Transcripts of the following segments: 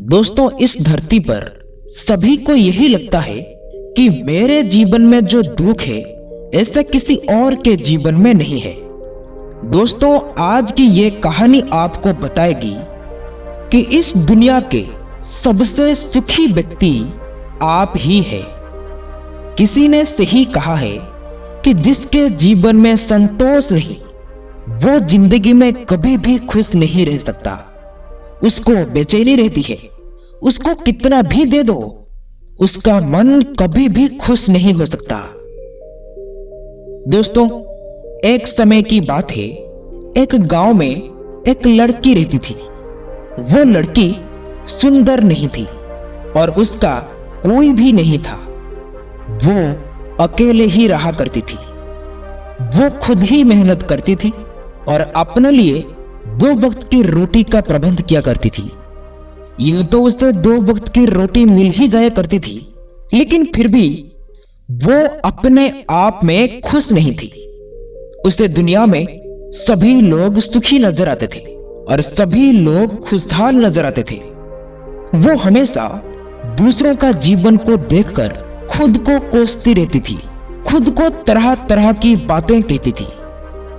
दोस्तों, इस धरती पर सभी को यही लगता है कि मेरे जीवन में जो दुख है ऐसा किसी और के जीवन में नहीं है। दोस्तों, आज की ये कहानी आपको बताएगी कि इस दुनिया के सबसे सुखी व्यक्ति आप ही है। किसी ने सही कहा है कि जिसके जीवन में संतोष नहीं वो जिंदगी में कभी भी खुश नहीं रह सकता। उसको बेचैनी रहती है, उसको कितना भी दे दो उसका मन कभी भी खुश नहीं हो सकता। दोस्तों, एक समय की बात है, एक गांव में एक लड़की रहती थी। वो लड़की सुंदर नहीं थी और उसका कोई भी नहीं था। वो अकेले ही रहा करती थी। वो खुद ही मेहनत करती थी और अपने लिए 2 वक्त की रोटी का प्रबंध किया करती थी। यूं तो उसे 2 वक्त की रोटी मिल ही जाया करती थी, लेकिन फिर भी वो अपने आप में खुश नहीं थी। उसे दुनिया में सभी लोग सुखी नजर आते थे और सभी लोग खुशहाल नजर आते थे। वो हमेशा दूसरों का जीवन को देखकर खुद को कोसती रहती थी, खुद को तरह तरह की बातें कहती थी।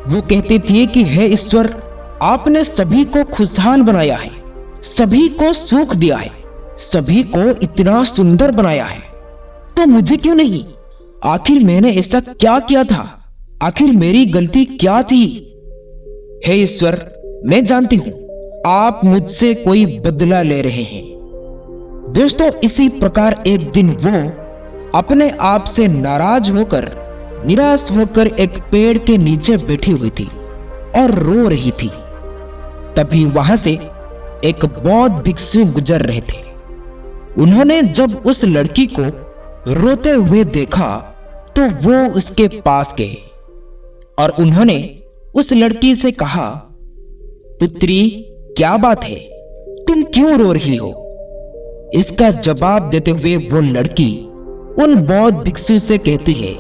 वो कहती थी कि हे ईश्वर, आपने सभी को खुशहाल बनाया है, सभी को सुख दिया है, सभी को इतना सुंदर बनाया है, तो मुझे क्यों नहीं? आखिर मैंने ऐसा क्या किया था? आखिर मेरी गलती क्या थी? हे ईश्वर, मैं जानती हूं आप मुझसे कोई बदला ले रहे हैं। दोस्तों, इसी प्रकार एक दिन वो अपने आप से नाराज होकर, निराश होकर एक पेड़ के नीचे बैठी हुई थी और रो रही थी। तभी वहां से एक बौद्ध भिक्षु गुजर रहे थे। उन्होंने जब उस लड़की को रोते हुए देखा तो वो उसके पास गए और उन्होंने उस लड़की से कहा, पुत्री, क्या बात है, तुम क्यों रो रही हो? इसका जवाब देते हुए वो लड़की उन बौद्ध भिक्षु से कहती है,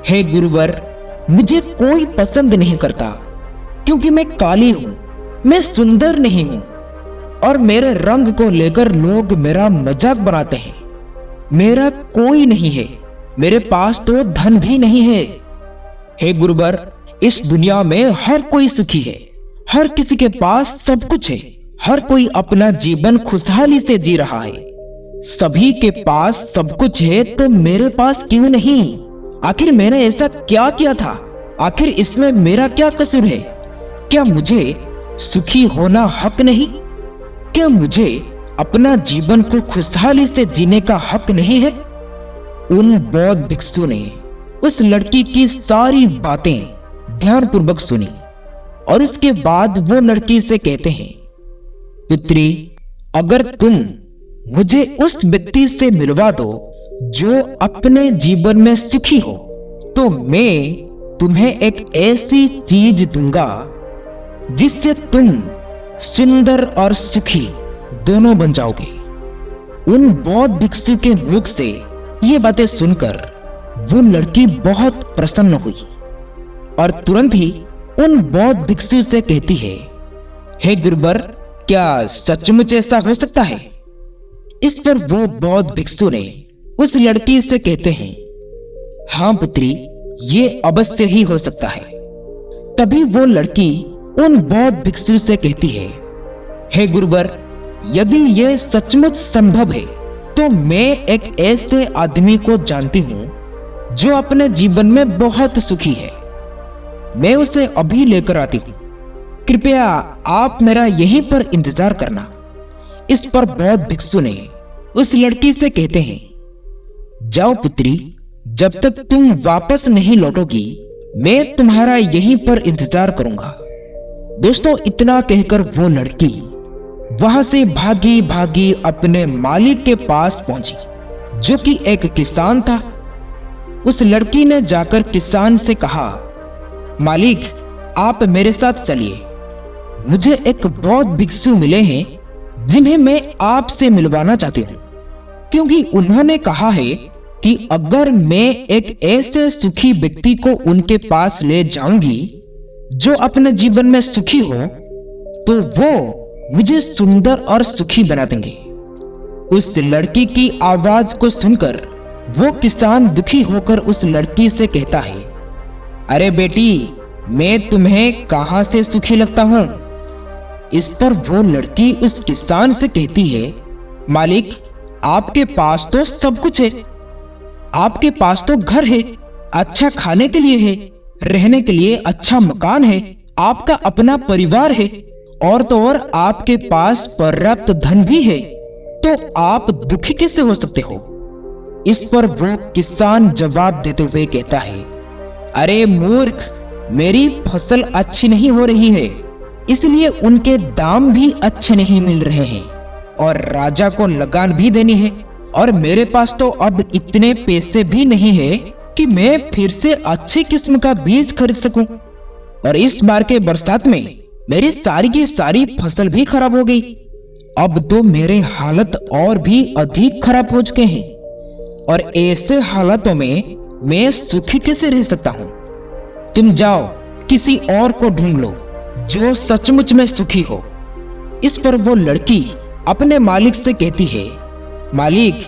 हे गुरुवर, मुझे कोई पसंद नहीं करता क्योंकि मैं काली हूं, मैं सुंदर नहीं हूं और मेरे रंग को लेकर लोग मेरा मजाक बनाते हैं। मेरा कोई नहीं है, मेरे पास तो धन भी नहीं है। हे गुरुवर, इस दुनिया में हर कोई सुखी है, हर किसी के पास सब कुछ है, हर कोई अपना जीवन खुशहाली से जी रहा है। सभी के पास सब कुछ है तो मेरे पास क्यों नहीं? आखिर मैंने ऐसा क्या किया था? आखिर इसमें मेरा क्या कसूर है? क्या मुझे सुखी होना हक नहीं? क्या मुझे अपना जीवन को खुशहाली से जीने का हक नहीं है? उन बौद्ध भिक्षु ने उस लड़की की सारी बातें ध्यानपूर्वक सुनी और इसके बाद वो लड़की से कहते हैं, पुत्री, अगर तुम मुझे उस व्यक्ति से मिलवा दो जो अपने जीवन में सुखी हो तो मैं तुम्हें एक ऐसी चीज दूंगा जिससे तुम सुंदर और सुखी दोनों बन जाओगे। उन बौद्ध भिक्षु के मुख से ये बातें सुनकर वो लड़की बहुत प्रसन्न हुई और तुरंत ही उन बौद्ध भिक्षु से कहती है, हे गुरुवर, क्या सचमुच ऐसा हो सकता है? इस पर वो बौद्ध भिक्षु ने उस लड़की से कहते हैं, हाँ पुत्री, ये अवश्य ही हो सकता है। तभी वो लड़की उन बौद्ध भिक्षु से कहती है, हे गुरुवर, यदि ये सचमुच संभव है तो मैं एक ऐसे आदमी को जानती हूं जो अपने जीवन में बहुत सुखी है। मैं उसे अभी लेकर आती हूं। कृपया आप मेरा यहीं पर इंतजार करना। इस पर बौद्ध भिक्षु ने उस लड़की से कहते हैं, जाओ पुत्री, जब तक तुम वापस नहीं लौटोगी मैं तुम्हारा यहीं पर इंतजार करूंगा। दोस्तों, इतना कहकर वो लड़की वहां से भागी भागी अपने मालिक के पास पहुंची जो कि एक किसान था। उस लड़की ने जाकर किसान से कहा, मालिक, आप मेरे साथ चलिए। मुझे एक बौद्ध भिक्षु मिले हैं जिन्हें मैं आपसे मिलवाना चाहती हूं, क्योंकि उन्होंने कहा है कि अगर मैं एक ऐसे सुखी व्यक्ति को उनके पास ले जाऊंगी जो अपने जीवन में सुखी हो तो वो मुझे सुंदर और सुखी बना देंगे। उस लड़की की आवाज को सुनकर वो किसान दुखी होकर उस लड़की से कहता है, अरे बेटी, मैं तुम्हें कहां से सुखी लगता हूं? इस पर वो लड़की उस किसान से कहती है, मालिक, आपके पास तो सब कुछ है। आपके पास तो घर है, अच्छा खाने के लिए है, रहने के लिए अच्छा मकान है, आपका अपना परिवार है, और तो और आपके पास पर्याप्त धन भी है, तो आप दुखी कैसे हो सकते हो? इस पर वो किसान जवाब देते हुए कहता है, अरे मूर्ख, मेरी फसल अच्छी नहीं हो रही है, इसलिए उनके दाम भी अच्छे नहीं मिल रहे हैं, और राजा को लगान भी देनी है, और मेरे पास तो अब इतने पैसे भी नहीं है कि मैं फिर से अच्छी किस्म का बीज खरीद सकूं। और इस बार के बरसात में मेरी सारी की सारी फसल भी खराब हो गई। अब तो मेरे हालत और भी अधिक खराब हो चुके हैं, और ऐसे हालातों में मैं सुखी कैसे रह सकता हूं? तुम जाओ, किसी और को ढूंढ लो जो सचमुच में सुखी हो। इस पर वो लड़की अपने मालिक से कहती है, मालिक,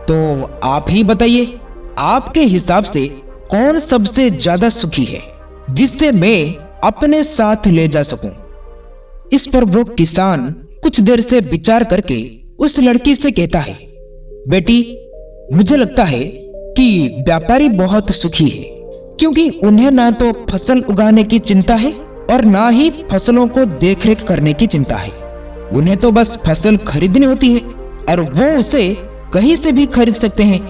तो आप ही बताइए, आपके हिसाब से कौन सबसे ज्यादा सुखी है, जिससे मैं अपने साथ ले जा सकूं? इस पर वो किसान कुछ देर से विचार करके उस लड़की से कहता है, बेटी, मुझे लगता है कि व्यापारी बहुत सुखी है, क्योंकि उन्हें ना तो फसल उगाने की चिंता है और ना ही फसलों को देखरेख करने की चिंता है। उन्हें तो बस फसल खरीदनी होती है, और वो उसे कहीं से भी खरीद सकते हैं,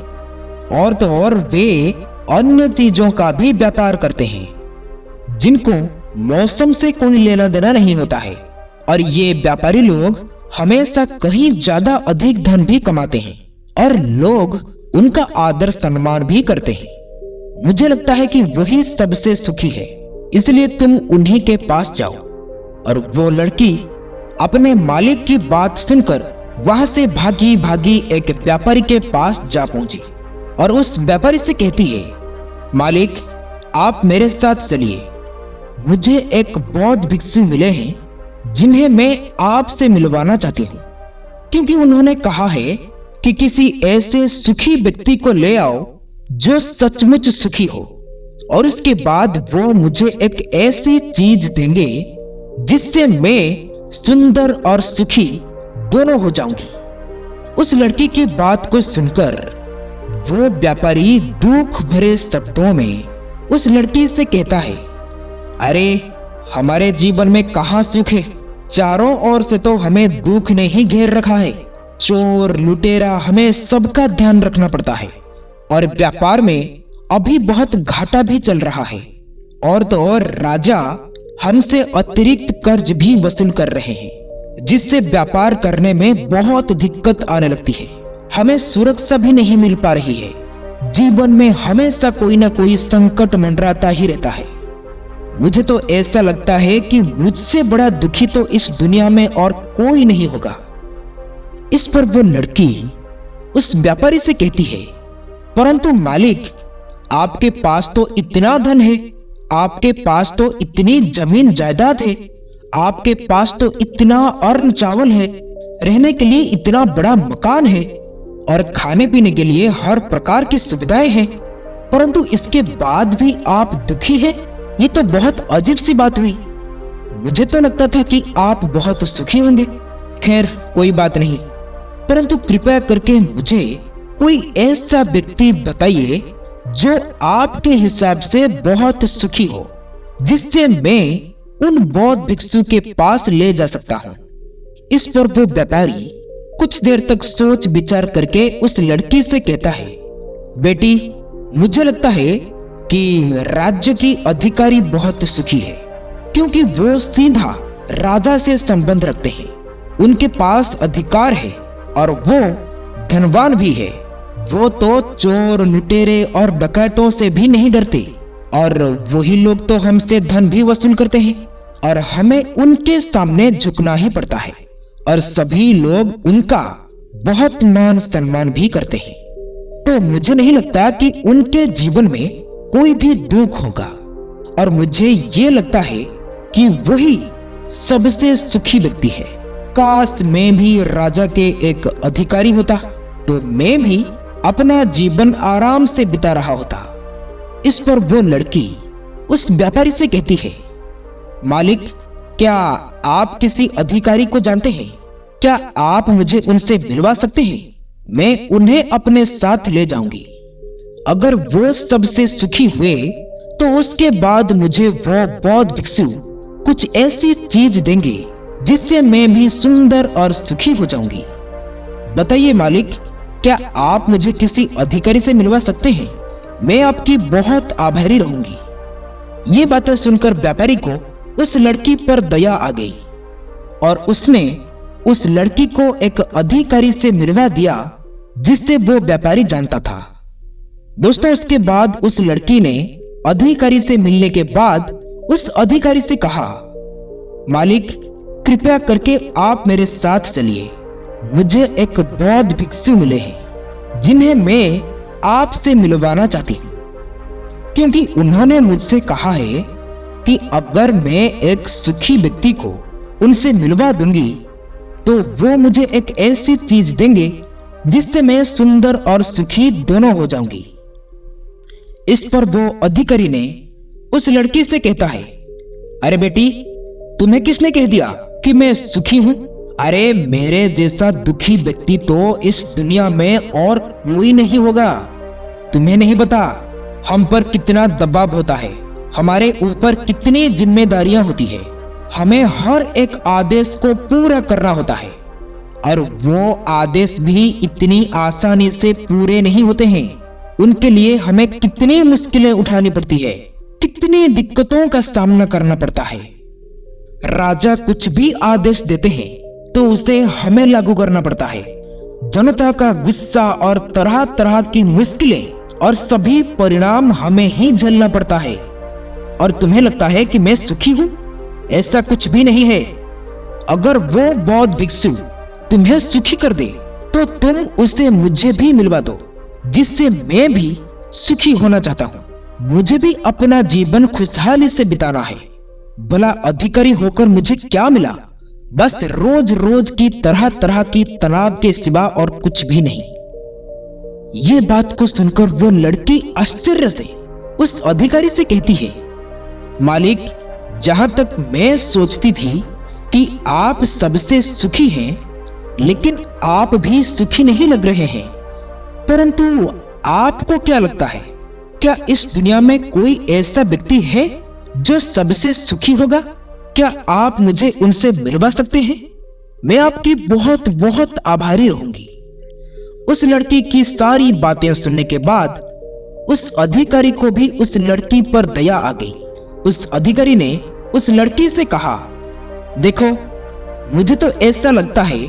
और तो और वे अन्य चीजों का भी व्यापार करते हैं जिनको मौसम से कोई लेना देना नहीं होता है। और ये व्यापारी लोग हमेशा कहीं ज्यादा अधिक धन भी कमाते हैं, और लोग उनका आदर सम्मान भी करते हैं। मुझे लगता है कि वही सबसे सुखी है, इसलिए तुम उन्हीं के पास जाओ। और वो लड़की अपने मालिक की बात सुनकर वहां से भागी भागी एक व्यापारी के पास जा पहुंची, और उस व्यापारी से कहती है, मालिक, आप मेरे साथ चलिए, मुझे एक बौद्ध भिक्षु मिले हैं जिन्हें मैं आपसे मिलवाना चाहती हूँ, क्योंकि उन्होंने कहा है कि किसी ऐसे सुखी व्यक्ति को ले आओ जो सचमुच सुखी हो, और उसके बाद वो मुझे एक ऐसी चीज देंगे जिससे मैं सुंदर और सुखी दोनों हो जाऊंगी। उस लड़की की बात को सुनकर वो व्यापारी दुख भरे शब्दों में उस लड़की से कहता है, अरे, हमारे जीवन में कहां सुख है? चारों ओर से तो हमें दुख ने ही घेर रखा है। चोर, लुटेरा, हमें सबका ध्यान रखना पड़ता है, और व्यापार में अभी बहुत घाटा भी चल रहा है, और तो और राजा हमसे अतिरिक्त कर्ज भी वसूल कर रहे हैं, जिससे व्यापार करने में बहुत दिक्कत आने लगती है। हमें सुरक्षा भी नहीं मिल पा रही है। जीवन में हमेशा कोई ना कोई संकट मंडराता ही रहता है। मुझे तो ऐसा लगता है कि मुझसे बड़ा दुखी तो इस दुनिया में और कोई नहीं होगा। इस पर वो लड़की उस व्यापारी से कहती है, परंतु मालिक, आपके पास तो इतना धन है, आपके पास तो इतनी जमीन जायदाद है, आपके पास तो इतना अन्न चावल है, रहने के लिए इतना बड़ा मकान है, और खाने पीने के लिए हर प्रकार की सुविधाएं हैं, परंतु इसके बाद भी आप दुखी हैं। ये तो बहुत अजीब सी बात हुई। मुझे तो लगता था कि आप बहुत सुखी होंगे। खैर, कोई बात नहीं, परंतु कृपया करके मुझे कोई ऐसा व्यक्ति बताइए जो आपके हिसाब से बहुत सुखी हो, जिससे मैं उन बौद्ध भिक्षु के पास ले जा सकता हूँ। इस पर वो व्यापारी कुछ देर तक सोच विचार करके उस लड़की से कहता है, बेटी, मुझे लगता है कि राज्य की अधिकारी बहुत सुखी है, क्योंकि वो सीधा राजा से संबंध रखते हैं, उनके पास अधिकार है, और वो धनवान भी है। वो तो चोर, लुटेरे और डकैतों से भी नहीं डरते, और वही लोग तो हमसे धन भी वसूल करते हैं, और हमें उनके सामने झुकना ही पड़ता है, और सभी लोग उनका बहुत मान सम्मान भी करते हैं। तो मुझे नहीं लगता कि उनके जीवन में कोई भी दुख होगा, और मुझे ये लगता है कि वही सबसे सुखी व्यक्ति है। काश मैं भी राजा के एक अधिकारी होता, तो मैं भी अपना जीवन आराम से बिता रहा होता। इस पर वो लड़की उस व्यापारी से कहती है, मालिक, क्या आप किसी अधिकारी को जानते हैं? क्या आप मुझे उनसे मिलवा सकते हैं? मैं उन्हें अपने साथ ले जाऊंगी। अगर वो सबसे सुखी हुए तो उसके बाद मुझे वो बौद्ध भिक्षु कुछ ऐसी चीज देंगे जिससे मैं भी सुंदर और सुखी हो जाऊंगी। बताइए मालिक, क्या आप मुझे किसी अधिकारी से मिलवा सकते हैं? मैं आपकी बहुत आभारी रहूंगी। ये बातें सुनकर व्यापारी को उस लड़की पर दया आ गई और उसने उस लड़की को एक अधिकारी से मिलवा दिया जिससे वो व्यापारी जानता था। दोस्तों, उसके बाद उस लड़की ने अधिकारी से मिलने के बाद उस अधिकारी से कहा, मालिक, कृपया करके आप मेरे साथ चलिए। मुझे एक बौद्ध भिक्षु मिले हैं जिन्हें मैं आपसे मिलवाना चाहती हूँ, क्योंकि उन्होंने मुझसे कहा है कि अगर मैं एक सुखी व्यक्ति को उनसे मिलवा दूंगी तो वो मुझे एक ऐसी चीज देंगे जिससे मैं सुंदर और सुखी दोनों हो जाऊंगी। इस पर वो अधिकारी ने उस लड़की से कहता है, अरे बेटी, तुम्हें किसने कह दिया कि मैं सुखी हूं? अरे मेरे जैसा दुखी व्यक्ति तो इस दुनिया में और कोई नहीं होगा। तुम्हें नहीं पता हम पर कितना दबाव होता है, हमारे ऊपर कितनी जिम्मेदारियां होती है। हमें हर एक आदेश को पूरा करना होता है और वो आदेश भी इतनी आसानी से पूरे नहीं होते हैं। उनके लिए हमें कितनी मुश्किलें उठानी पड़ती है, कितनी दिक्कतों का सामना करना पड़ता है। राजा कुछ भी आदेश देते हैं तो उसे हमें लागू करना पड़ता है। जनता का गुस्सा और तरह तरह की मुश्किलें और सभी परिणाम हमें ही झेलना पड़ता है। और तुम्हें लगता है कि मैं सुखी हूं? ऐसा कुछ भी नहीं है। अगर वो बौद्ध भिक्षु तुम्हें सुखी कर दे तो तुम उसे मुझे भी मिलवा दो, जिससे मैं भी सुखी होना चाहता हूं। मुझे भी अपना जीवन खुशहाली से बिताना है। भला अधिकारी होकर मुझे क्या मिला? बस रोज रोज की तरह तरह की तनाव के सिवा और कुछ भी नहीं। ये बात को सुनकर वो लड़की आश्चर्य से उस अधिकारी से कहती है, मालिक, जहां तक मैं सोचती थी कि आप सबसे सुखी हैं, लेकिन आप भी सुखी नहीं लग रहे हैं। परंतु आपको क्या लगता है, क्या इस दुनिया में कोई ऐसा व्यक्ति है जो सबसे सुखी होगा? क्या आप मुझे उनसे मिलवा सकते हैं? मैं आपकी बहुत बहुत आभारी रहूंगी। उस लड़की की सारी बातें सुनने के बाद उस अधिकारी को भी उस लड़की पर दया आ गई। उस अधिकारी ने उस लड़की से कहा, देखो, मुझे तो ऐसा लगता है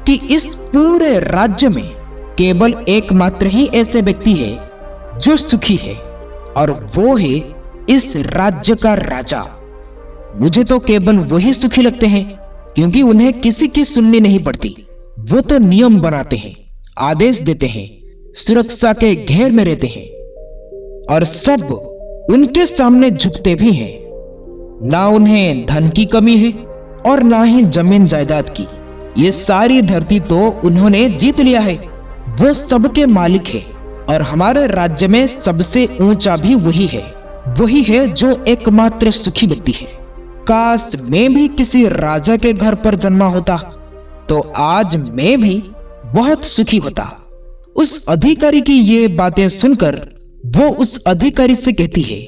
कि इस पूरे राज्य में केवल एकमात्र ही ऐसे व्यक्ति है जो सुखी है, और वो है इस राज्य का राजा। मुझे तो केवल वही सुखी लगते हैं, क्योंकि उन्हें किसी की सुननी नहीं पड़ती। वो तो नियम बनाते हैं, आदेश देते हैं, सुरक्षा के घेर में रहते हैं और सब उनके सामने झुकते भी हैं। ना उन्हें धन की कमी है और ना ही जमीन जायदाद की। ये सारी धरती तो उन्होंने जीत लिया है। वो सबके मालिक है और हमारे राज्य में सबसे ऊंचा भी वही है। वही है जो एकमात्र सुखी व्यक्ति है। काश मैं भी किसी राजा के घर पर जन्मा होता तो आज मैं भी बहुत सुखी होता। उस अधिकारी की ये बातें सुनकर वो उस अधिकारी से कहती है,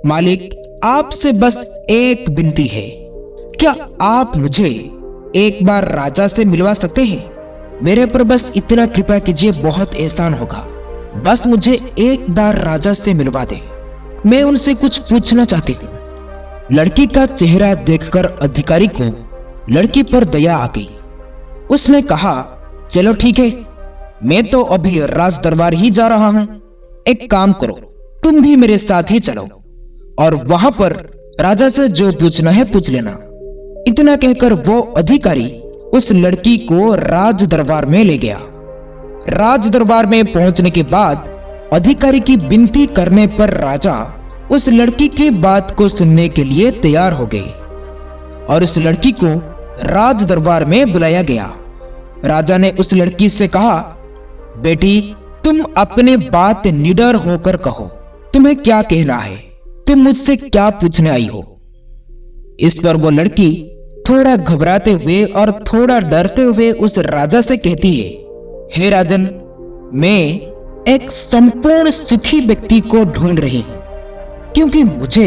मालिक, आपसे बस एक विनती है। क्या आप मुझे एक बार राजा से मिलवा सकते हैं? मेरे पर बस इतना कृपा कीजिए, बहुत एहसान होगा। बस मुझे एक बार राजा से मिलवा दे। मैं उनसे कुछ पूछना चाहती हूँ। लड़की का चेहरा देखकर अधिकारी को लड़की पर दया आ गई। उसने कहा, चलो ठीक है, मैं तो अभी राज दरबार ही जा रहा हूं। एक काम करो, तुम भी मेरे साथ ही चलो और वहां पर राजा से जो पूछना है पूछ लेना। इतना कहकर वो अधिकारी उस लड़की को राज दरबार में ले गया। राज दरबार में पहुंचने के बाद अधिकारी की विनती करने पर राजा उस लड़की की बात को सुनने के लिए तैयार हो गए और उस लड़की को राज दरबार में बुलाया गया। राजा ने उस लड़की से कहा, बेटी, तुम अपने बात निडर होकर कहो, तुम्हें क्या कहना है, तुम मुझसे क्या पूछने आई हो। इस पर वो लड़की थोड़ा घबराते हुए और थोड़ा डरते हुए उस राजा से कहती है, हे राजन, मैं एक संपूर्ण सुखी व्यक्ति को ढूंढ रही हूं, क्योंकि मुझे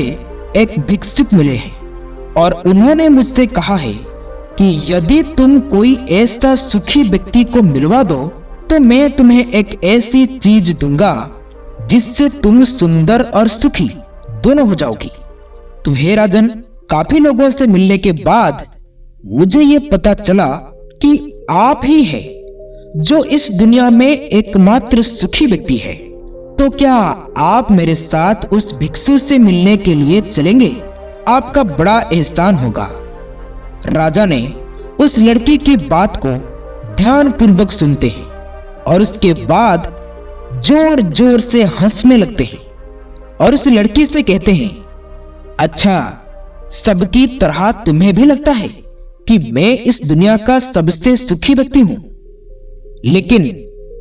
एक भिक्षुक मिले हैं और उन्होंने मुझसे कहा है कि यदि तुम कोई ऐसा सुखी व्यक्ति को मिलवा दो तो मैं तुम्हें एक ऐसी चीज दूंगा जिससे तुम सुंदर और सुखी दोनों हो जाओगी। तो हे राजन, काफी लोगों से मिलने के बाद मुझे ये पता चला कि आप ही है जो इस दुनिया में एकमात्र सुखी व्यक्ति है। तो क्या आप मेरे साथ उस भिक्षु से मिलने के लिए चलेंगे? आपका बड़ा एहसान होगा। राजा ने उस लड़की की बात को ध्यानपूर्वक सुनते हैं और उसके बाद जोर जोर से हंसने लगते हैं और उस लड़की से कहते हैं, अच्छा, सबकी तरह तुम्हें भी लगता है कि मैं इस दुनिया का सबसे सुखी व्यक्ति हूं? लेकिन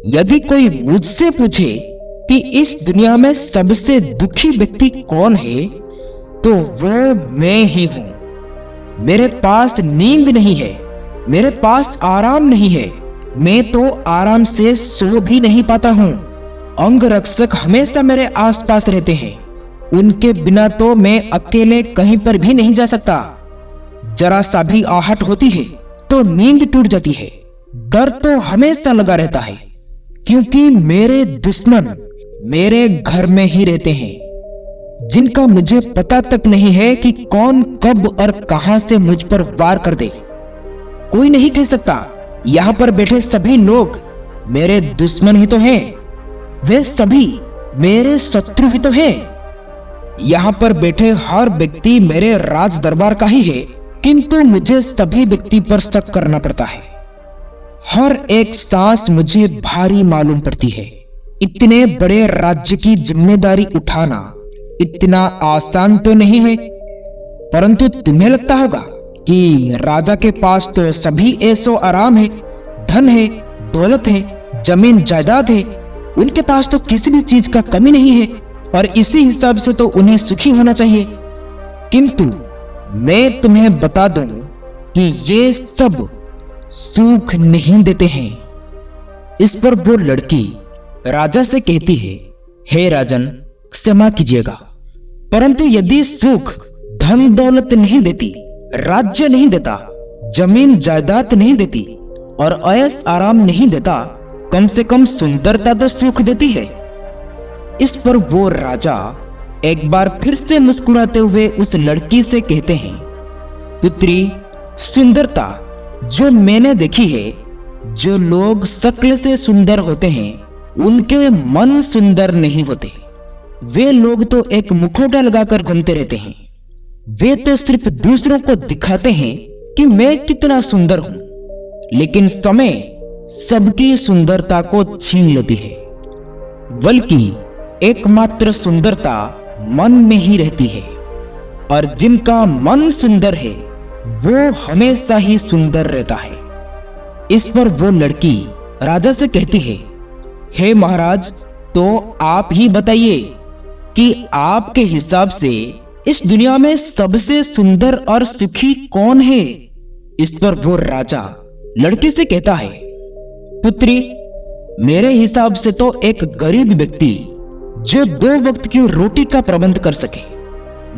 यदि कोई मुझसे पूछे कि इस दुनिया में सबसे दुखी व्यक्ति कौन है, तो वो मैं ही हूं। मेरे पास नींद नहीं है, मेरे पास आराम नहीं है, मैं तो आराम से सो भी नहीं पाता हूं। अंगरक्षक हमेशा मेरे आसपास रहते हैं, उनके बिना तो मैं अकेले कहीं पर भी नहीं जा सकता। जरा सा भी आहट होती है तो नींद टूट जाती है। डर तो हमेशा लगा रहता है, क्योंकि मेरे दुश्मन मेरे घर में ही रहते हैं, जिनका मुझे पता तक नहीं है कि कौन कब और कहां से मुझ पर वार कर दे। कोई नहीं कह सकता यहां पर बैठे सभी लोग मेरे दुश्मन ही तो हैं, वे सभी मेरे शत्रु ही तो हैं। यहां पर बैठे हर व्यक्ति मेरे राज दरबार का ही है, किंतु मुझे सभी व्यक्ति पर शक करना पड़ता है। हर एक सांस मुझे भारी मालूम पड़ती है। इतने बड़े राज्य की जिम्मेदारी उठाना इतना आसान तो नहीं है, परंतु तुम्हें लगता होगा कि राजा के पास तो सभी ऐसो आराम है, धन है, दौलत है, जमीन जायदाद है, उनके पास तो किसी भी चीज का कमी नहीं है और इसी हिसाब से तो उन्हें सुखी होना चाहिए। किंतु मैं तुम्हें बता दूं कि ये सब सुख नहीं देते हैं। इस पर वो लड़की राजा से कहती है, हे राजन, क्षमा कीजिएगा, परंतु यदि सुख धन दौलत नहीं देती, राज्य नहीं देता, जमीन जायदाद नहीं देती और ऐश आराम नहीं देता, कम से कम सुंदरता तो सुख देती है। इस पर वो राजा एक बार फिर से मुस्कुराते हुए उस लड़की से कहते हैं, पुत्री, सुंदरता जो मैंने देखी है, जो लोग शक्ल से सुंदर होते हैं उनके मन सुंदर नहीं होते। वे लोग तो एक मुखौटा लगाकर घूमते रहते हैं। वे तो सिर्फ दूसरों को दिखाते हैं कि मैं कितना सुंदर हूं, लेकिन समय सबकी सुंदरता को छीन लेती है। बल्कि एकमात्र सुंदरता मन में ही रहती है और जिनका मन सुंदर है वो हमेशा ही सुंदर रहता है। इस पर वो लड़की राजा से कहती है, हे महाराज, तो आप ही बताइए कि आपके हिसाब से इस दुनिया में सबसे सुंदर और सुखी कौन है? इस पर वो राजा लड़की से कहता है, पुत्री, मेरे हिसाब से तो एक गरीब व्यक्ति जो 2 वक्त की रोटी का प्रबंध कर सके,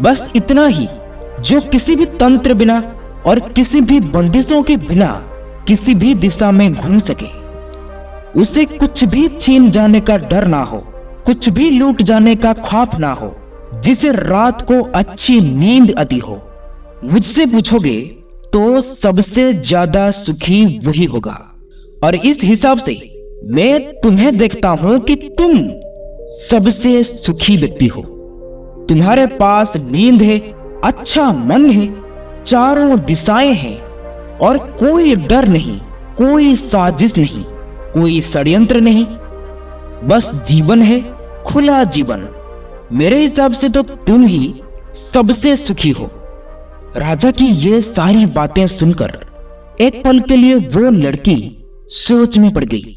बस इतना ही, जो किसी भी तंत्र बिना और किसी भी बंदिशों के बिना किसी भी दिशा में घूम सके, उसे कुछ भी छीन जाने का डर ना हो, कुछ भी लूट जाने का ख्वाब ना हो, जिसे रात को अच्छी नींद आती हो। मुझसे पूछोगे तो सबसे ज्यादा सुखी वही होगा। और इस हिसाब से मैं तुम्हें देखता हूं कि तुम सबसे सुखी व्यक्ति हो। तुम्हारे पास नींद है, अच्छा मन है, चारों दिशाएं हैं और कोई डर नहीं, कोई साजिश नहीं, कोई षड्यंत्र नहीं, बस जीवन है, खुला जीवन। मेरे हिसाब से तो तुम ही सबसे सुखी हो। राजा की ये सारी बातें सुनकर एक पल के लिए वो लड़की सोच में पड़ गई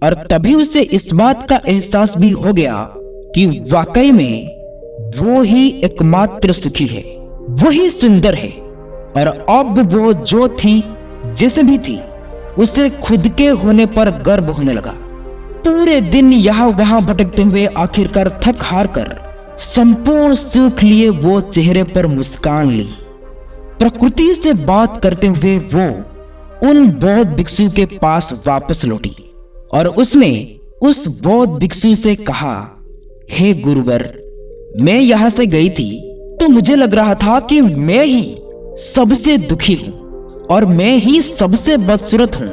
और तभी उसे इस बात का एहसास भी हो गया कि वाकई में वो ही एकमात्र सुखी है, वही सुंदर है। और अब वो जो थी, जैसे भी थी, उसे खुद के होने पर गर्व होने लगा। पूरे दिन यहां वहां भटकते हुए आखिरकार थक हार कर संपूर्ण सुख लिए वो चेहरे पर मुस्कान ली। प्रकृति से बात करते हुए वो उन बौद्ध भिक्षु के पास वापस लौटी और उसने उस बौद्ध भिक्षु से कहा, हे गुरुवर, मैं यहां से गई थी तो मुझे लग रहा था कि मैं ही सबसे दुखी हूं और मैं ही सबसे बदसूरत हूं,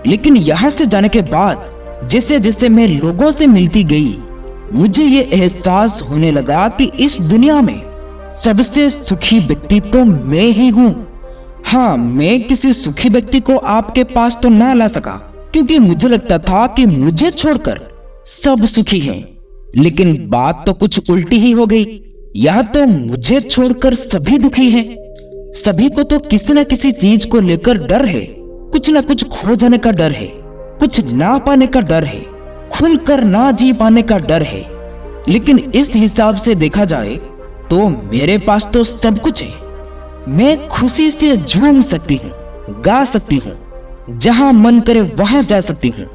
लेकिन यहां से जाने के बाद जैसे जैसे मैं लोगों से मिलती गई, मुझे ये एहसास होने लगा कि इस दुनिया में सबसे सुखी व्यक्ति तो मैं ही हूं। हाँ, मैं किसी सुखी व्यक्ति को आपके पास तो ना ला सका, क्योंकि मुझे लगता था कि मुझे छोड़कर सब सुखी हैं, लेकिन बात तो कुछ उल्टी ही हो गई। यह तो मुझे छोड़कर सभी दुखी हैं। सभी को तो किसी न किसी चीज को लेकर डर है, कुछ न कुछ खो जाने का डर है, कुछ ना पाने का डर है, खुलकर ना जी पाने का डर है। लेकिन इस हिसाब से देखा जाए तो मेरे पास तो सब कुछ है। मैं खुशी से झूम सकती हूँ, गा सकती हूँ, जहां मन करे वहां जा सकती हूँ,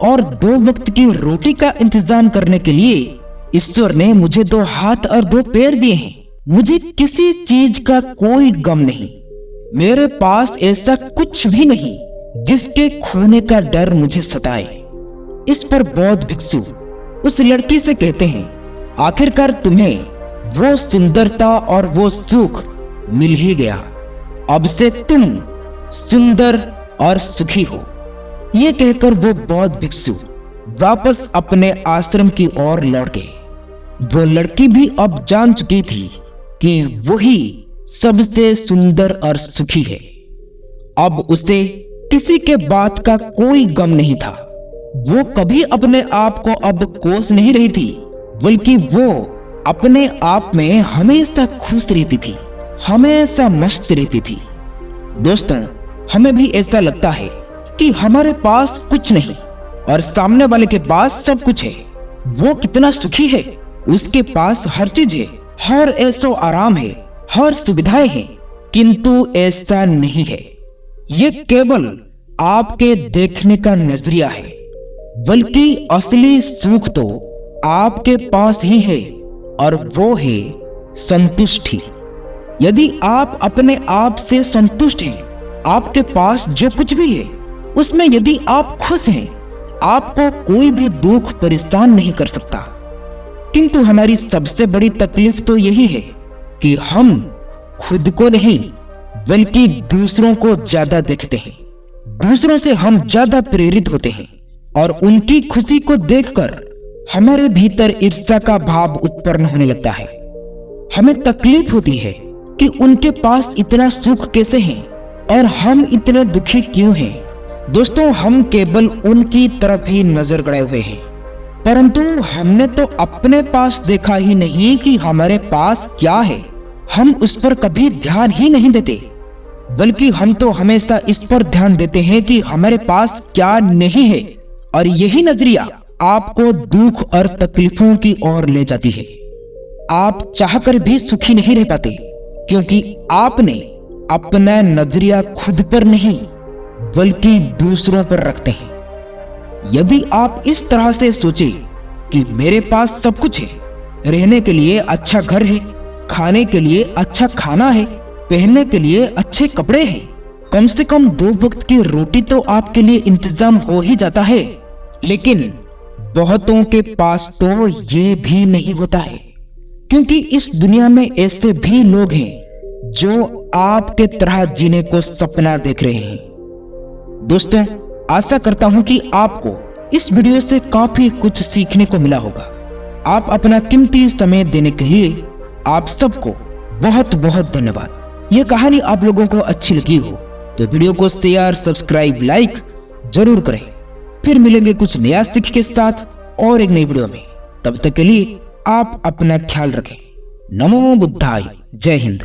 और 2 वक्त की रोटी का इंतजाम करने के लिए ईश्वर ने मुझे 2 हाथ और 2 पैर दिए हैं। मुझे किसी चीज का कोई गम नहीं। मेरे पास ऐसा कुछ भी नहीं जिसके खोने का डर मुझे सताए। इस पर बौद्ध भिक्षु उस लड़की से कहते हैं, आखिरकार तुम्हें वो सुंदरता और वो सुख मिल ही गया। अब से तुम सुंदर और सुखी हो। ये कहकर वो बौद्ध भिक्षु वापस अपने आश्रम की ओर लौट गए। वो लड़की भी अब जान चुकी थी कि वही सबसे सुंदर और सुखी है। अब उसे किसी के बात का कोई गम नहीं था। वो कभी अपने आप को अब कोस नहीं रही थी, बल्कि वो अपने आप में हमेशा खुश रहती थी, हमेशा मस्त रहती थी। दोस्तों, हमें भी ऐसा लगता है कि हमारे पास कुछ नहीं और सामने वाले के पास सब कुछ है। वो कितना सुखी है, उसके पास हर चीज है, हर ऐसो आराम है, हर सुविधाएं हैं, किंतु ऐसा नहीं है। ये केवल आपके देखने का नजरिया है, बल्कि असली सुख तो आपके पास ही है, और वो है संतुष्टि। यदि आप अपने आप से संतुष्ट हैं, आपके पास जो कुछ भी है उसमें यदि आप खुश हैं, आपको कोई भी दुख परेशान नहीं कर सकता। किंतु हमारी सबसे बड़ी तकलीफ तो यही है कि हम खुद को नहीं बल्कि दूसरों को ज्यादा देखते हैं। दूसरों से हम ज्यादा प्रेरित होते हैं और उनकी खुशी को देखकर हमारे भीतर ईर्ष्या का भाव उत्पन्न होने लगता है। हमें तकलीफ होती है कि उनके पास इतना सुख कैसे है और हम इतने दुखी क्यों हैं। दोस्तों, हम केवल उनकी तरफ ही नजर गड़े हुए हैं, परंतु हमने तो अपने पास देखा ही नहीं कि हमारे पास क्या है। हम उस पर कभी ध्यान ही नहीं देते, बल्कि हम तो हमेशा इस पर ध्यान देते हैं कि हमारे पास क्या नहीं है, और यही नजरिया आपको दुख और तकलीफों की ओर ले जाती है। आप चाहकर भी सुखी नहीं रह पाते, क्योंकि आपने अपना नजरिया खुद पर नहीं बल्कि दूसरों पर रखते हैं। यदि आप इस तरह से सोचे कि मेरे पास सब कुछ है, रहने के लिए अच्छा घर है, खाने के लिए अच्छा खाना है, पहनने के लिए अच्छे कपड़े हैं, कम से कम 2 वक्त की रोटी तो आपके लिए इंतजाम हो ही जाता है, लेकिन बहुतों के पास तो ये भी नहीं होता है, क्योंकि इस दुनिया में ऐसे भी लोग हैं जो आपके तरह जीने को सपना देख रहे हैं। दोस्तों, आशा करता हूं कि आपको इस वीडियो से काफी कुछ सीखने को मिला होगा। आप अपना कीमती समय देने के लिए आप सबको बहुत बहुत धन्यवाद। यह कहानी आप लोगों को अच्छी लगी हो तो वीडियो को शेयर, सब्सक्राइब, लाइक जरूर करें। फिर मिलेंगे कुछ नया सीख के साथ और एक नई वीडियो में। तब तक के लिए आप अपना ख्याल रखें। नमो बुद्धाय। जय हिंद।